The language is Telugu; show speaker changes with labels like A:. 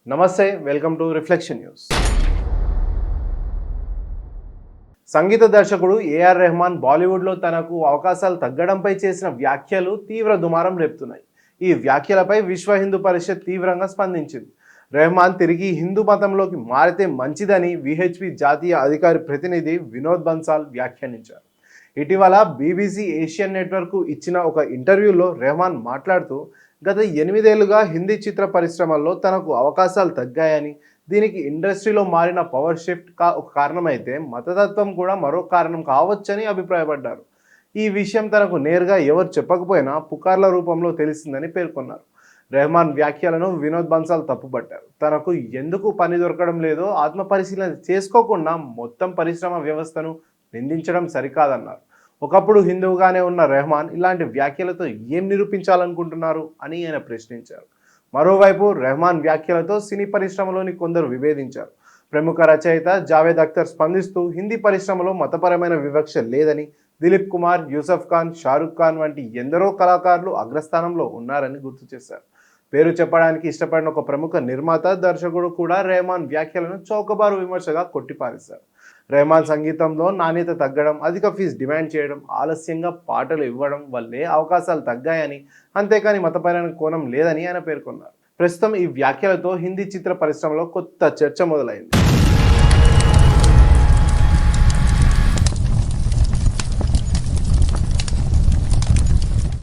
A: నమస్తే, వెల్కమ్ టు రిఫ్లెక్షన్ న్యూస్. సంగీత దర్శకుడు ఏఆర్ రెహమాన్ బాలీవుడ్లో తనకు అవకాశాలు తగ్గడంపై చేసిన వ్యాఖ్యలు తీవ్ర దుమారం రేపుతున్నాయి. ఈ వ్యాఖ్యలపై విశ్వ హిందూ పరిషత్ తీవ్రంగా స్పందించింది. రెహమాన్ తిరిగి హిందూ మతంలోకి మారితే మంచిదని విహెచ్పి జాతీయ అధికారి ప్రతినిధి వినోద్ బన్సాల్ వ్యాఖ్యానించారు. ఇటీవల బీబీసీ ఏషియన్ నెట్వర్క్ ఇచ్చిన ఒక ఇంటర్వ్యూలో రెహమాన్ మాట్లాడుతూ గత 8 ఏళ్లుగా హిందీ చిత్ర పరిశ్రమల్లో తనకు అవకాశాలు తగ్గాయని, దీనికి ఇండస్ట్రీలో మారిన పవర్ షిఫ్ట్ ఒక కారణమైతే మతతత్వం కూడా మరో కారణం కావచ్చని అభిప్రాయపడ్డారు. ఈ విషయం తనకు నేరుగా ఎవరు చెప్పకపోయినా పుకార్ల రూపంలో తెలిసిందని పేర్కొన్నారు. రెహమాన్ వ్యాఖ్యలను వినోద్ బన్సాల్ తప్పుపట్టారు. తనకు ఎందుకు పని దొరకడం లేదో ఆత్మపరిశీలన చేసుకోకుండా మొత్తం పరిశ్రమ వ్యవస్థను నిందించడం సరికాదన్నారు. ఒకప్పుడు హిందువుగానే ఉన్న రెహమాన్ ఇలాంటి వ్యాఖ్యలతో ఏం నిరూపించాలనుకుంటున్నారు అని ఆయన ప్రశ్నించారు. మరోవైపు రెహమాన్ వ్యాఖ్యలతో సినీ పరిశ్రమలోని కొందరు విభేదించారు. ప్రముఖ రచయిత జావేద్ అఖ్తర్ స్పందిస్తూ హిందీ పరిశ్రమలో మతపరమైన వివక్ష లేదని, దిలీప్ కుమార్, యూసఫ్ ఖాన్, షారుఖ్ ఖాన్ వంటి ఎందరో కళాకారులు అగ్రస్థానంలో ఉన్నారని గుర్తు చేశారు. పేరు చెప్పడానికి ఇష్టపడిన ఒక ప్రముఖ నిర్మాత, దర్శకుడు కూడా రెహమాన్ వ్యాఖ్యలను చౌకబారు విమర్శగా కొట్టిపారేశారు. రెహమాన్ సంగీతంలో నాణ్యత తగ్గడం, అధిక ఫీజు డిమాండ్ చేయడం, ఆలస్యంగా పాటలు ఇవ్వడం వల్లే అవకాశాలు తగ్గాయని, అంతేకాని మతపరమైన కోణం లేదని ఆయన పేర్కొన్నారు. ప్రస్తుతం ఈ వ్యాఖ్యలతో హిందీ చిత్ర పరిశ్రమలో కొత్త చర్చ మొదలైంది.